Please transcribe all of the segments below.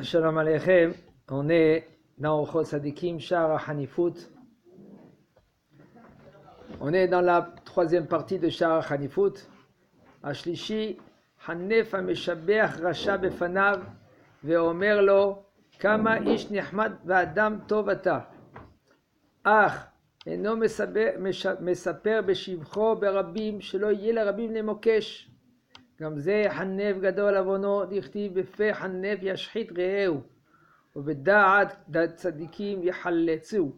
Shalom Aleichem, on est dans Ochot Sadikim, Shara Hanifut. On est dans la troisième partie de Shara Hanifut. Ashlishi, Hanef HaMeshabeach Rasha Befanav, Ve'omer lo, Kama ish nihmad va'adam tov ata. Ach, eno mesaper beshivcho berabim, shelo yeh lerabim lemokesh. גם זה חנף גדול עוונו, דכתיב בפה חנף ישחית רעהו, ובדעת צדיקים יחלצו.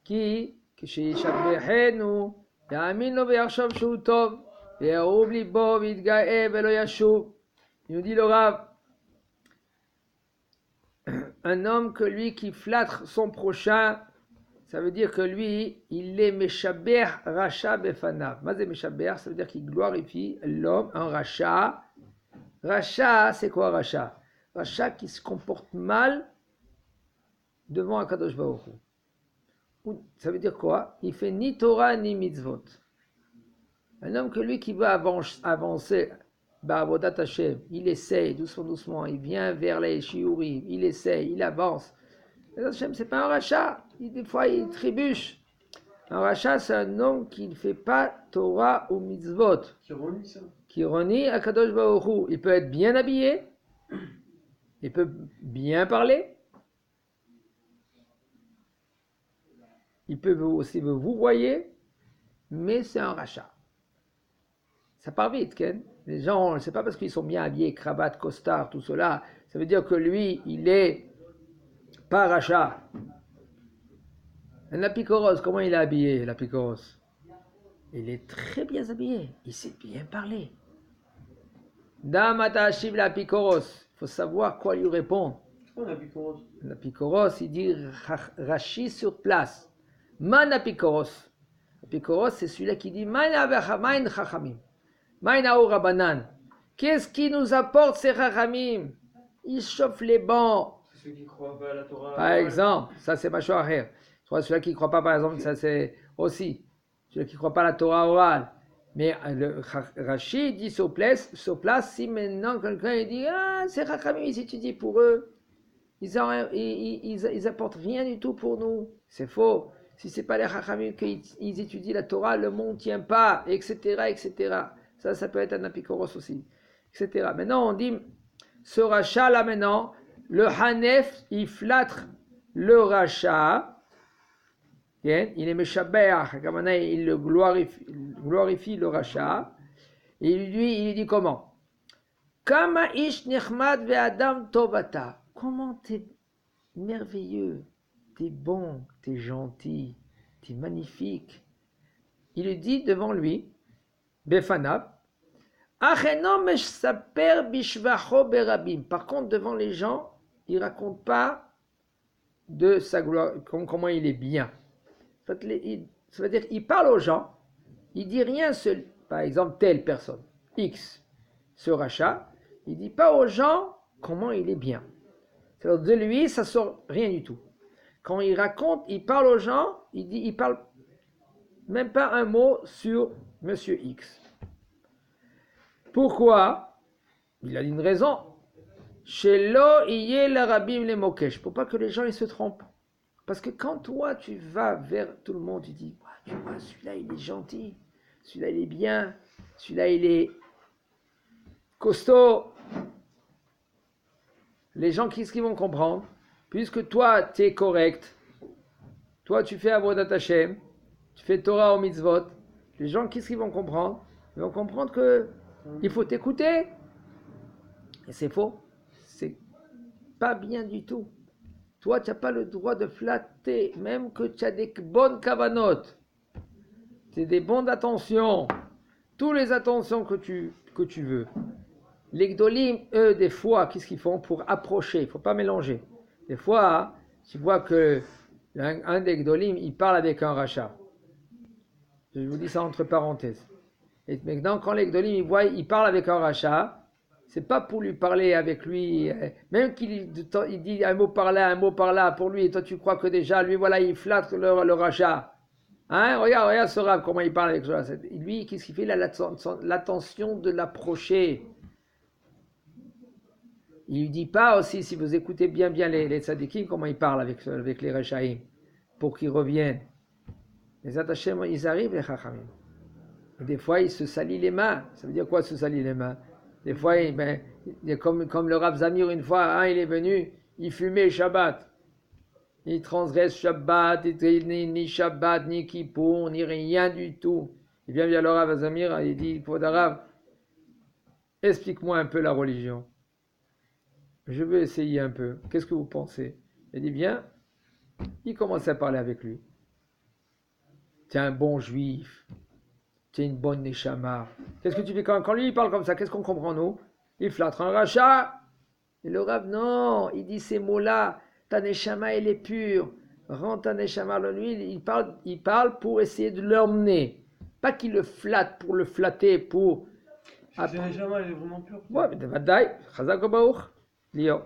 כי כשישבחנו, יאמין לו ויחשוב שהוא טוב, וירוב ליבו ויתגאה ולא ישוב. Il nous dit le Rav, un homme que lui qui flatte son prochain, ça veut dire que lui, il est Meshaber Rasha Befanav. Mazé Meshaber, ça veut dire qu'il glorifie l'homme, un Rasha. Rasha, c'est quoi Rasha? Rasha qui se comporte mal devant Akadosh Baruch Hu. Ça veut dire quoi? Il fait ni Torah ni mitzvot. Un homme que lui qui veut avancer, Ba'avodat Hashem, il essaye doucement, il vient vers les shiurim, il essaye, il avance. Hashem, c'est pas un rachat. Des fois, il trébuche. Un rachat, c'est un homme qui ne fait pas Torah ou mitzvot. Qui renie ça. Qui renie à Kadosh Baruch Hu. Il peut être bien habillé. Il peut bien parler. Il peut aussi vous voyer. Mais c'est un rachat. Ça part vite, Ken. Les gens, c'est pas parce qu'ils sont bien habillés, cravate, costard, tout cela. Ça veut dire que lui, il est pas rachat. L'apikoros, comment il est habillé, l'apikoros? Il est très bien habillé. Il sait bien parler. Damata Hashiv l'apikoros. Il faut savoir quoi lui répondre. Oh, l'apikoros. L'apikoros, il dit Rashi sur place. Man apikoros. L'apikoros, c'est celui-là qui dit Main chachamim. Main aourabanan. Qu'est-ce qui nous apporte ces chachamim? Ils chauffent les bancs. Ceux qui croient pas à la Torah. Par exemple, ça c'est Mashou Acher. Celui qui ne croit pas, par exemple, ça c'est aussi. Celui qui ne croit pas à la Torah orale. Mais le Rashi dit sur place, si maintenant quelqu'un dit ah, c'est Chachamim, ils étudient pour eux, ils apportent rien du tout pour nous. C'est faux. Si ce n'est pas les Chachamim qu'ils étudient la Torah, le monde ne tient pas, etc., etc. Ça peut être un apikoros aussi, etc. Maintenant, on dit, ce rachat là maintenant, le Hanef, il flatte le rachat. Il est Meshabeach, il le glorifie le rachat. Et il dit comment? Kama ish nechmad ve'adam tovata. Comment t'es merveilleux, t'es bon, t'es gentil, t'es magnifique. Il lui dit devant lui, Befanab, Acheno meshaper bishvacho berabim. Par contre, devant les gens, il ne raconte pas de sa gloire, comment il est bien. Ça veut dire qu'il parle aux gens, il dit rien seul, par exemple telle personne, X, ce rachat, il dit pas aux gens comment il est bien. C'est-à-dire de lui, ça sort rien du tout. Quand il raconte, il parle aux gens, il parle même pas un mot sur Monsieur X. Pourquoi? Il a une raison. Shelo iye l'arabim le mokesh, pour pas que les gens ils se trompent. Parce que quand toi, tu vas vers tout le monde, tu dis, tu vois, celui-là, il est gentil, celui-là, il est bien, celui-là, il est costaud. Les gens, qu'est-ce qu'ils vont comprendre? Puisque toi, tu es correct, toi, tu fais Avodat Hashem, tu fais Torah au mitzvot, les gens, qu'est-ce qu'ils vont comprendre? Ils vont comprendre qu'il faut t'écouter. Et c'est faux. C'est pas bien du tout. Toi, tu n'as pas le droit de flatter, même que tu as des bonnes cavanotes. C'est des bons d'attention. Toutes les attentions que tu veux. Les gdolim, eux, des fois, qu'est-ce qu'ils font pour approcher? Il ne faut pas mélanger. Des fois, tu vois que un des gdolim, il parle avec un rachat. Je vous dis ça entre parenthèses. Et maintenant, quand les gdolim, ils parlent avec un rachat, c'est pas pour lui parler avec lui, même qu'il dit un mot par là pour lui, et toi tu crois que déjà, lui voilà, il flatte le rachat. Hein? Regarde ce Rav, comment il parle avec ça. Lui, qu'est-ce qu'il fait? Il a l'attention de l'approcher. Il lui dit pas aussi, si vous écoutez bien les tzadikim, comment ils parlent avec les Rechaïm, pour qu'ils reviennent. Les attachés, ils arrivent, les Chachamim. Et des fois, ils se salient les mains. Ça veut dire quoi, se salir les mains? Des fois, comme le Rav Zamir, une fois, il est venu, il fumait Shabbat. Il transgresse Shabbat, ni Shabbat, ni Kippour, ni rien du tout. Il vient vers le Rav Zamir, il dit, pour Rav, explique-moi un peu la religion. Je veux essayer un peu. Qu'est-ce que vous pensez? Il dit, bien. Il commence à parler avec lui. Tu es un bon juif. Tu es une bonne neshama. Qu'est-ce que tu fais quand lui il parle comme ça? Qu'est-ce qu'on comprend nous? Il flattre un rachat. Et le Rav, non, il dit ces mots-là. Ta neshama, elle est pure. Rends ta neshama. Lui, il parle pour essayer de l'emmener. Pas qu'il le flatte pour le flatter, pour... Cette neshama, elle est vraiment pure. Ouais, mais Vadaï, Chazak Baruch, Lio.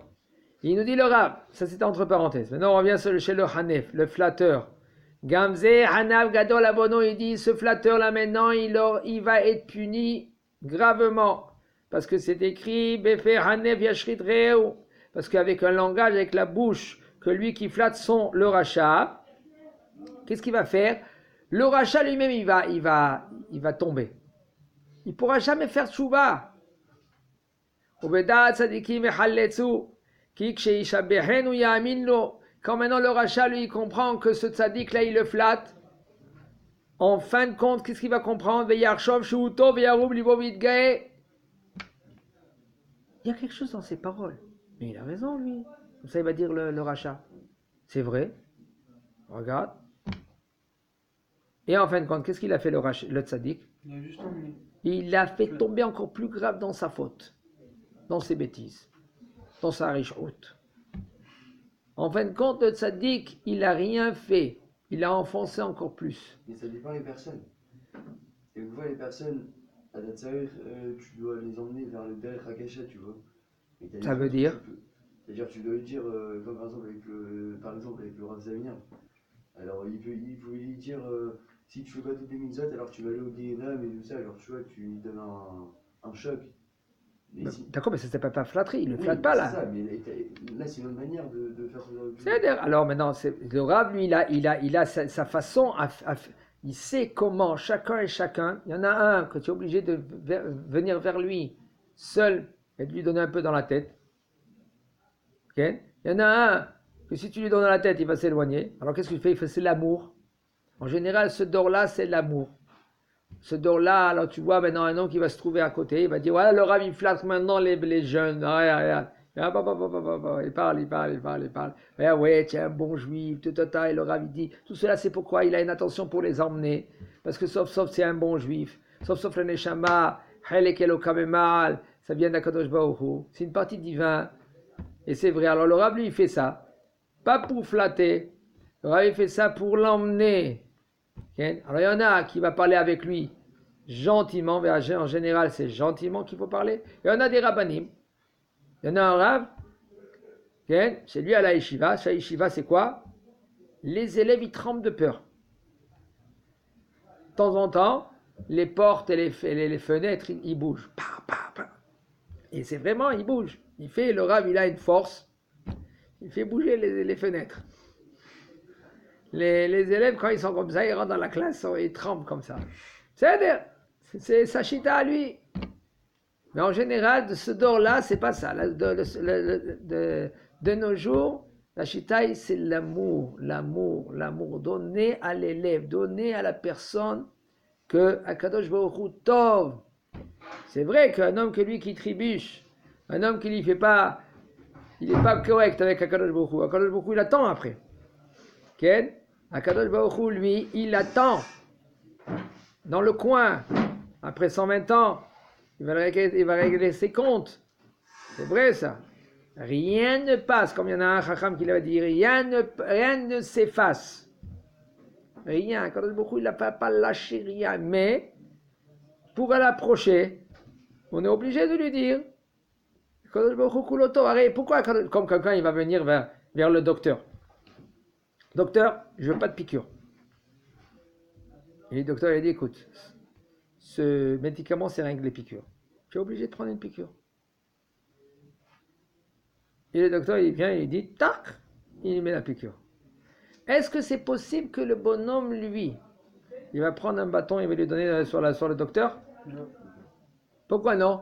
Il nous dit le Rav, ça c'était entre parenthèses. Maintenant on revient chez le Hanef, le flatteur. Gamze, Hanav, Gadol, Abono, il dit ce flatteur là maintenant, il va être puni gravement. Parce que c'est écrit, Befer Hanef Yashrit Reu. Parce qu'avec un langage, avec la bouche, que lui qui flatte le rachat, qu'est-ce qu'il va faire? Le rachat lui-même, il va tomber. Il ne pourra jamais faire tchouva. Ubeda tzadikim echalletzu. Quand maintenant le rachat lui comprend que ce tzaddik là il le flatte, en fin de compte qu'est-ce qu'il va comprendre? Il y a quelque chose dans ses paroles, mais il a raison lui. Comme ça il va dire le rachat, c'est vrai, regarde. Et en fin de compte qu'est-ce qu'il a fait le tzaddik? Il a juste emmené. Il l'a fait tomber encore plus grave dans sa faute, dans ses bêtises, dans sa richoute. En fin de compte, le tzaddik, il n'a rien fait. Il a enfoncé encore plus. Mais ça dépend des personnes. Et vous voyez, les personnes, à la tzahir, tu dois les emmener vers le derrière Hakasha, tu vois. Ça veut dire C'est-à-dire, tu dois lui dire, comme par exemple avec le Rav Zamir, alors il pouvait lui dire, si tu fais pas toutes les mitzvot, alors tu vas aller au Guéhenam et tout ça, alors tu vois, tu lui donnes un choc. D'accord, mais ça s'appelle pas flatterie, il ne le flatte pas là. C'est ça, mais là c'est une autre manière de faire ça. C'est-à-dire, alors maintenant, le Rav, lui, il a sa façon, il sait comment chacun et chacun, il y en a un que tu es obligé de venir vers lui seul et de lui donner un peu dans la tête. Okay? Il y en a un que si tu lui donnes dans la tête, il va s'éloigner. Alors qu'est-ce qu'il fait? Il fait c'est l'amour. En général, ce dor-là, c'est l'amour. Ce dor-là, alors tu vois maintenant un homme qui va se trouver à côté, il va dire, voilà, le Rav, il flatte maintenant les jeunes. Il parle. Ouais, tu es un bon juif, et le Rav, il dit, tout cela, c'est pourquoi il a une attention pour les emmener. Parce que sauf, c'est un bon juif. Sauf le Neshama, ça vient d'Akadosh Baruch Hu. C'est une partie divine. Et c'est vrai. Alors le Rav, lui, il fait ça. Pas pour flatter. Le Rav, il fait ça pour l'emmener. Okay? Alors il y en a qui va parler avec lui gentiment, mais en général c'est gentiment qu'il faut parler. Il y en a des rabbanim. Il y en a un Rav, okay? C'est lui à la yeshiva. Sa yeshiva c'est quoi? Les élèves ils tremblent de peur. De temps en temps, les portes et les fenêtres ils bougent. Et c'est vraiment, il bouge. Le Rav il a une force. Il fait bouger les fenêtres. Les élèves, quand ils sont comme ça, ils rentrent dans la classe, ils tremblent comme ça. C'est sa chita à lui. Mais en général, de ce dor-là, c'est pas ça. De nos jours, la chita, c'est l'amour. Donner à l'élève, donner à la personne que Akadosh Baruch Hu tov. C'est vrai qu'un homme que lui qui trébuche, un homme qui ne fait pas, il n'est pas correct avec Akadosh Baruch Hu. Akadosh Baruch Hu, il attend après. Ken? Akadosh Baruch Hu, lui, il attend dans le coin. Après 120 ans, il va régler ses comptes. C'est vrai ça. Rien ne passe, comme il y en a un Chacham qui l'a dit, rien ne s'efface. Rien. Akadosh Baruch Hu, il n'a pas lâché rien. Mais, pour l'approcher, on est obligé de lui dire, Akadosh Baruch Hu kuloto. Pourquoi, comme quelqu'un il va venir vers le docteur? Docteur, je veux pas de piqûre. Et le docteur il a dit, écoute, ce médicament c'est rien que les piqûres. Tu es obligé de prendre une piqûre. Et le docteur, il vient, il dit, tac, il met la piqûre. Est-ce que c'est possible que le bonhomme, lui, il va prendre un bâton, il va lui donner sur le docteur? Non. Pourquoi non?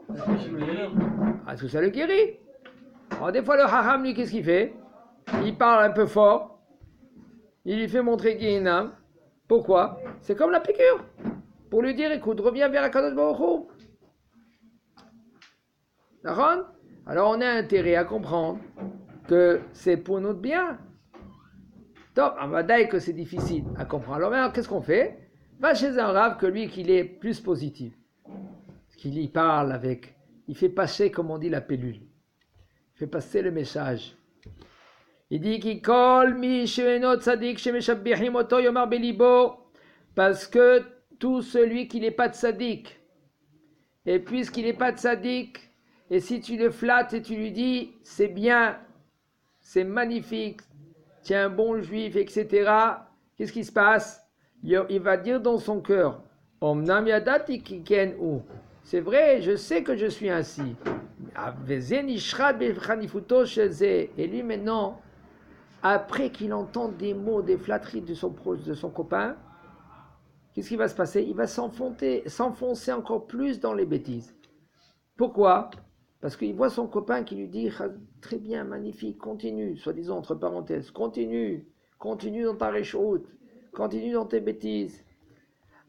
Parce que ça le guérit. Alors des fois, le hacham, lui, qu'est-ce qu'il fait? Il parle un peu fort. Il lui fait montrer Guéhinam. Pourquoi? C'est comme la piqûre. Pour lui dire, écoute, reviens vers Akadosh Baruch Hu. D'accord? Alors on a intérêt à comprendre que c'est pour notre bien. Donc, on va dire que c'est difficile à comprendre. Alors maintenant, qu'est-ce qu'on fait? Va chez un rave que lui, qu'il est plus positif. Qu'il y parle avec. Il fait passer, comme on dit, la pilule. Il fait passer le message. Il dit qu'il colle mi she'enot tzadik she'meshabbihim oto yomar belibo, parce que tout celui qui n'est pas tzaddik, et puisqu'il n'est pas tzaddik, et si tu le flattes et tu lui dis c'est bien, c'est magnifique, tu es un bon juif, etc., qu'est-ce qui se passe? Il va dire dans son cœur, Omnam yadati kiken ou, c'est vrai, je sais que je suis ainsi. Et lui maintenant, après qu'il entende des mots, des flatteries de son copain, qu'est-ce qui va se passer? Il va s'enfoncer encore plus dans les bêtises. Pourquoi? Parce qu'il voit son copain qui lui dit très bien, magnifique, continue, soi-disant entre parenthèses, continue dans ta réchoute, continue dans tes bêtises.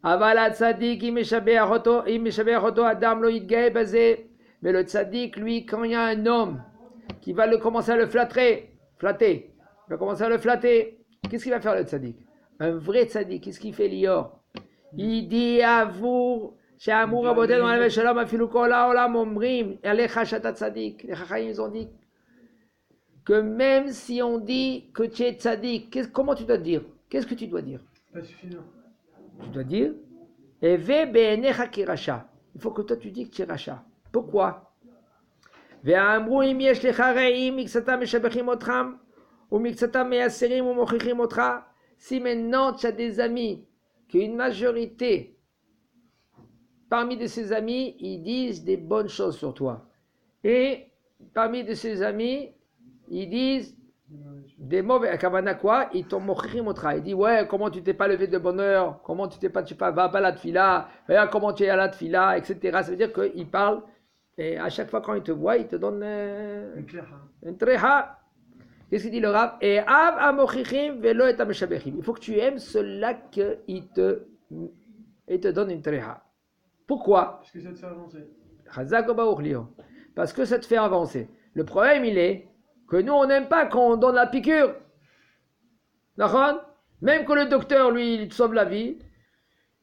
Avalat tzaddik, adam lo yitgae bazé. Mais le tzaddik, lui, quand il y a un homme qui va commencer à le flatter, il va commencer à le flatter, qu'est-ce qu'il va faire le tzaddik? Un vrai tzaddik, qu'est-ce qu'il fait Lior? Il dit à vous, chez Amour Aboté dans la Shalom, Afilu Kola Olam Omrim, Alecha Shata Tzadik. Les Chachayim, ils ont dit que même si on dit que tu es tzaddik, comment tu dois dire? Qu'est-ce que tu dois dire? Pas suffisant. Tu dois dire Eve be'enecha kiracha. Il faut que toi tu dis que tu es racha. Pourquoi? Ve'amru im yesh lecha re'im miksatam meshabechim otram ou miksatam meyaserim ou mochichim otra. Si maintenant tu as des amis, qu'une majorité parmi de ses amis, ils disent des bonnes choses sur toi. Et parmi de ses amis, ils disent des mauvais. Kavana quoi? Ils t'ont mochichim otra. Il dit ouais, comment tu t'es pas levé de bonne heure? Comment tu vas pas à la tfila? Regarde comment tu es à la tfila, etc. Ça veut dire qu'ils parlent. Et à chaque fois quand ils te voient, ils te donnent un treha. Qu'est-ce qu'il dit le Rav? Et av amochichim velo et ameshabechim. Il faut que tu aimes cela qu'il te donne une treha. Pourquoi? Parce que ça te fait avancer. Parce que ça te fait avancer. Le problème, il est que nous, on n'aime pas quand on donne la piqûre. D'accord? Même que le docteur, lui, il te sauve la vie.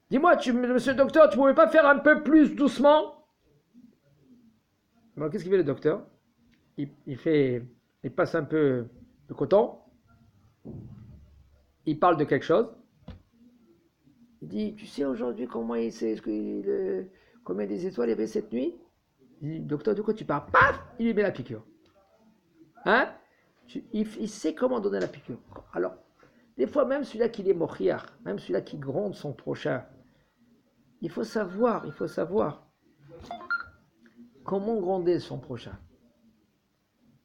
Dis-moi, monsieur le docteur, tu ne pouvais pas faire un peu plus doucement? Alors, qu'est-ce qu'il fait le docteur? Il passe un peu de coton. Il parle de quelque chose. Il dit, tu sais aujourd'hui combien des étoiles il y avait cette nuit? Il dit, docteur, de quoi tu parles? Paf! Il lui met la piqûre. Hein? Il sait comment donner la piqûre. Alors, des fois, même celui-là qui est mochiar, même celui-là qui gronde son prochain, il faut savoir comment gronder son prochain.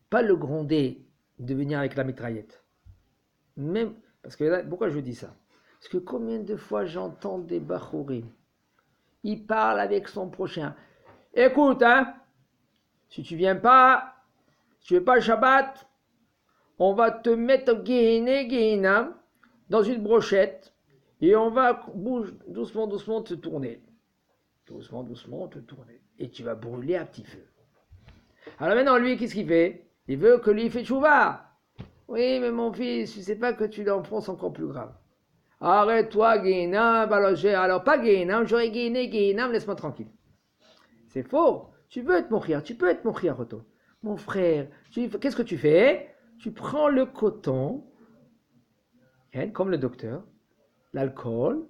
Pas le gronder de venir avec la mitraillette. Même, parce que là, pourquoi je dis ça? Parce que combien de fois j'entends des bachourim, il parle avec son prochain. Écoute, hein, si tu viens pas, si tu veux pas le Shabbat, on va te mettre Gehinam dans une brochette et on va doucement te tourner. Doucement te tourner. Et tu vas brûler à petit feu. Alors maintenant, lui, qu'est-ce qu'il fait? Il veut que lui il fait tchouva. Oui, mais mon fils, tu sais pas que tu l'enfonces encore plus grave. Arrête-toi, Gehinam, alors pas Gehinam, j'aurais Gehinam, laisse-moi tranquille. C'est faux. Tu peux être mochir, Roto. Mon frère, qu'est-ce que tu fais? Tu prends le coton, comme le docteur, l'alcool,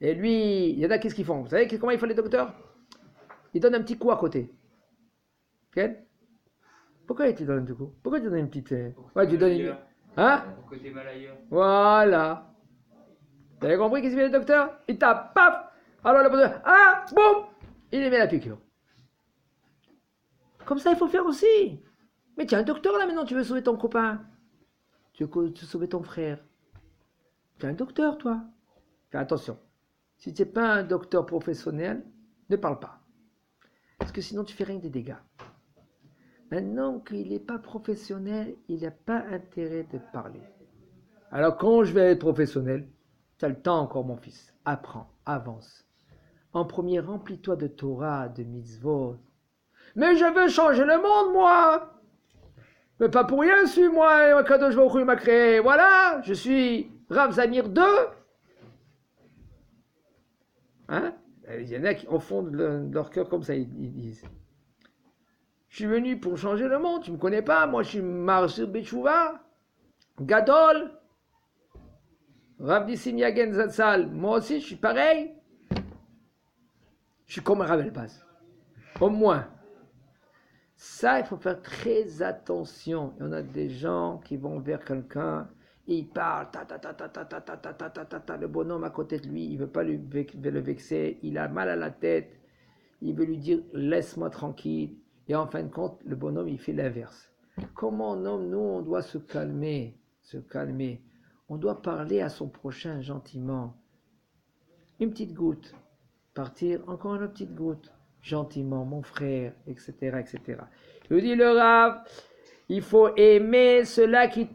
et lui, il y en a qu'est-ce qu'ils font? Vous savez comment ils font les docteurs? Ils donnent un petit coup à côté. Pourquoi il te donne un petit coup? Pourquoi tu donnes une petite... Ouais, tu donnes une... Hein? Pour côté mal ailleurs. Voilà. Vous avez compris qu'est-ce qu'il fait le docteur? Il tape, paf! Alors le docteur, boum! Il lui met la piqûre. Comme ça, il faut faire aussi. Mais tu es un docteur là maintenant, tu veux sauver ton copain. Tu veux sauver ton frère. Tu es un docteur, toi. Fais attention. Si tu n'es pas un docteur professionnel, ne parle pas. Parce que sinon, tu fais rien que des dégâts. Maintenant qu'il n'est pas professionnel, il n'a pas intérêt de parler. Alors, quand je vais être professionnel, tu as le temps encore, mon fils. Apprends, avance. En premier, remplis-toi de Torah, de mitzvot. Mais je veux changer le monde, moi! Mais pas pour rien, suis-moi, Kadosh Baruch Hu m'a créé. Voilà, je suis Rav Zamir II. Hein? Il y en a qui, au fond de leur cœur, comme ça, ils disent. Je suis venu pour changer le monde, tu me connais pas, moi je suis Marsur Betchouva, Gadol, Rav Nissim Yagen Zatzal, moi aussi je suis pareil. Je suis comme Rav Elbaz, au moins. Ça, il faut faire très attention. Il y en a des gens qui vont vers quelqu'un, et ils parlent, le bonhomme à côté de lui, il ne veut pas le vexer, il a mal à la tête, il veut lui dire laisse-moi tranquille. Et en fin de compte, le bonhomme, il fait l'inverse. Comment un homme, nous, on doit se calmer. On doit parler à son prochain gentiment. Une petite goutte. Partir, encore une petite goutte. Gentiment, mon frère, etc., etc. Je vous dis, le Rav, il faut aimer cela qui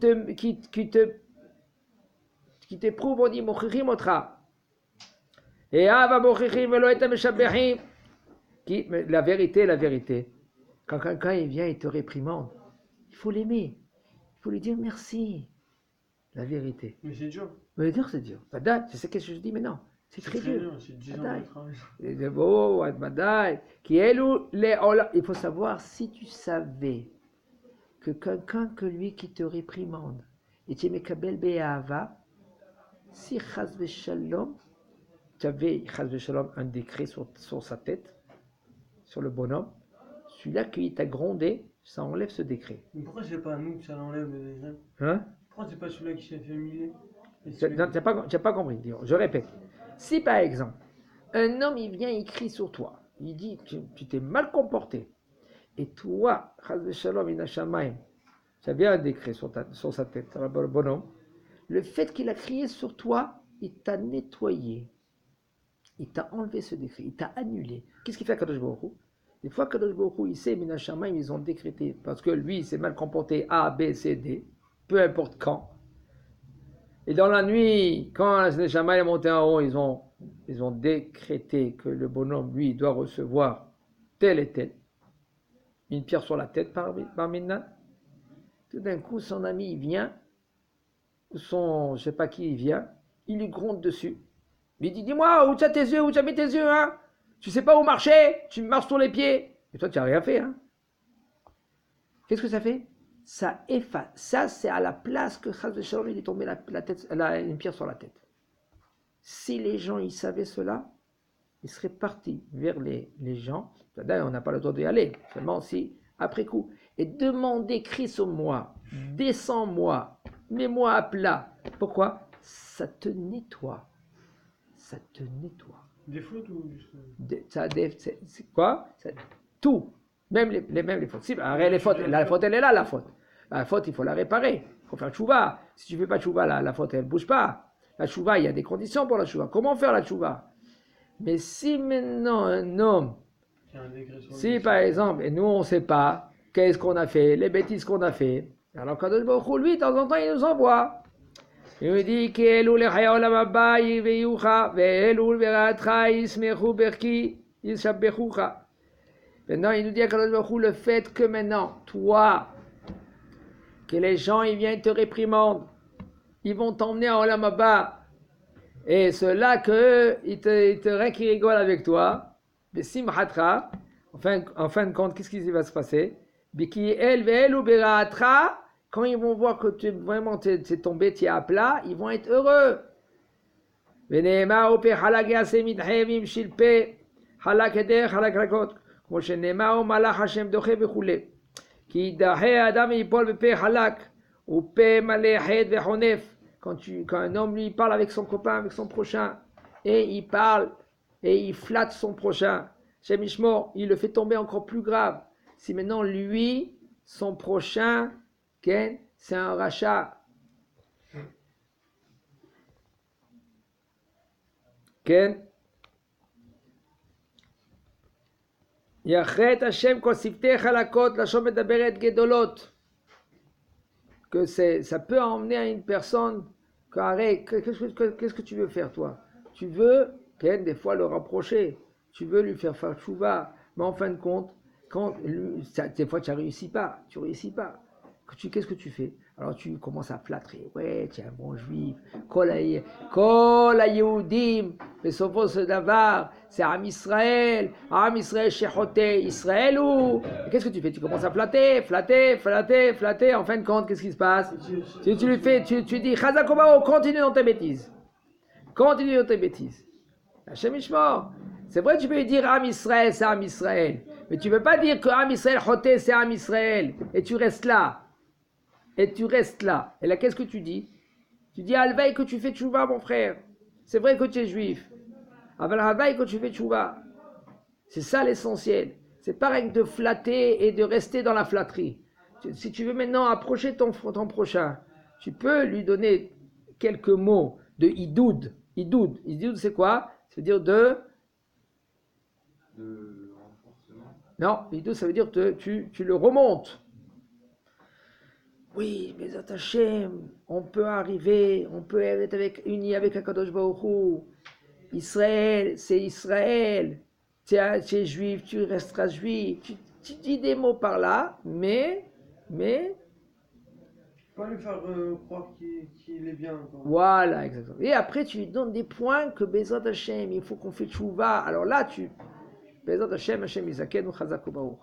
t'éprouve, on dit, mochichim otra. Et ava mochichim velo et meshabechim. La vérité. Quand quelqu'un il vient et te réprimande, il faut l'aimer. Il faut lui dire merci. La vérité. Mais c'est dur. Mais dire c'est dur. Badaï, tu sais qu'est-ce que je dis, mais non. C'est très dur. C'est 10 ans de travail. Il faut savoir, si tu savais que quelqu'un que lui qui te réprimande, et tu mekabel be'ahava, si chas v'shalom, tu avais chas v'shalom un décret sur sa tête, sur le bonhomme, celui-là qui t'a grondé, ça enlève ce décret. Mais pourquoi c'est pas nous que ça l'enlève les gens? Hein? Pourquoi c'est pas celui-là qui s'est fait humilier? Tu n'as pas compris. Je répète. Si par exemple, un homme il vient, il crie sur toi, il dit tu t'es mal comporté, et toi, chas v'shalom inashamayim, tu avais un décret sur sa tête, le bonhomme, le fait qu'il a crié sur toi, il t'a nettoyé. Il t'a enlevé ce décret, il t'a annulé. Qu'est-ce qu'il fait à Kadosh Baruch Hu? Des fois, Kadosh Baruch Hu, il sait, Minashamayim, ils ont décrété, parce que lui, il s'est mal comporté A, B, C, D, peu importe quand. Et dans la nuit, quand Minashamayim est monté en haut, ils ont décrété que le bonhomme, lui, doit recevoir tel et tel. Une pierre sur la tête par Minna. Tout d'un coup, son ami, il vient, ou je ne sais pas qui, il vient, il lui gronde dessus. Il dit, dis-moi, où tu as tes yeux, où tu as mis tes yeux, hein? Tu sais pas où marcher, tu marches sur les pieds. Et toi, tu n'as rien fait, hein? Qu'est-ce que ça fait? Ça efface. Ça, c'est à la place que Chas v'Shalom, il est tombé une pierre sur la tête. Si les gens, ils savaient cela, ils seraient partis vers les gens. D'ailleurs, on n'a pas le droit d'y aller, seulement si, après coup. Et demander, crie sur moi, descends-moi, mets-moi à plat. Pourquoi? Ça te nettoie. Ça te nettoie. Des fautes ou juste... C'est quoi? Tout. Même les fautes. Si, les fautes. La faute, elle est là, la faute. La faute, il faut la réparer. Il faut faire tchouva. Si tu ne fais pas tchouva, la faute, elle ne bouge pas. La tchouva, il y a des conditions pour la tchouva. Comment faire la tchouva? Mais si maintenant un homme, si par exemple, et nous on ne sait pas, qu'est-ce qu'on a fait, les bêtises qu'on a fait, alors Kadosh Baruch Hu, lui, de temps en temps, il nous envoie. Il nous dit qu'Elul lechaya olam haba yiveyucha ve'elul ve'ra'atcha yismechu berki yishabbechucha. Maintenant, il nous dit à Kadosh Baruch Hu le fait que maintenant, toi, que les gens ils viennent te réprimandent, ils vont t'emmener à olam haba, et ceux-là que ils te qui rigolent avec toi, besimchatra, en fin de compte, qu'est-ce qui va se passer? Biki el ve'elul ve'ra'atcha. Quand ils vont voir que t'es tombé, tu es à plat, ils vont être heureux. Quand un homme lui parle avec son copain, avec son prochain, et il parle et il flatte son prochain, il le fait tomber encore plus grave. si maintenant lui, son prochain, Ken, c'est un rachat. Ken. Yachet Hashem kosifte chalakot lashon medaberet gedolot. Que ça peut emmener à une personne qu'est-ce que tu veux faire toi? Tu veux, Ken, des fois le rapprocher. Tu veux lui faire tchouva. Mais en fin de compte, des fois tu ne réussis pas. Qu'est-ce que tu fais? Alors tu commences à flatterer. Ouais, tu es un bon juif. Kol ha-Yehudim, בסופו של דבר, c'est Am Israël shechote Israël ou... Qu'est-ce que tu fais? Tu commences à flatter. En fin de compte, qu'est-ce qui se passe? Tu lui fais, tu dis, Chazakobao, continue dans tes bêtises. Hachem Ishmor. C'est vrai, tu peux lui dire Am Israël, c'est Am Israël. Mais tu ne peux pas dire que Am Israël choté, c'est Am Israël. Et tu restes là. Et là, qu'est-ce que tu dis? Tu dis, Alvaï que tu fais tchouva, mon frère. C'est vrai que tu es juif. Aval Alvaï que tu fais tchouva. C'est ça l'essentiel. C'est pareil que de flatter et de rester dans la flatterie. Si tu veux maintenant approcher ton prochain, tu peux lui donner quelques mots de idoud. Idoud, c'est quoi? Ça veut dire de renforcement. Non, idoud, ça veut dire tu le remontes. Oui, mais Hashem, on peut être unis avec Akadosh Baruch Hu. Israël, c'est Israël. Tu es juif, tu resteras juif. Tu dis des mots par là, mais Pas lui faire croire qu'il est bien. Quoi. Voilà, exactement. Et après, tu lui donnes des points que Bezrat Hashem, il faut qu'on fait tchouva. Alors là, Bezrat Hashem, Hashem Yizaken ou Chazak Baruch.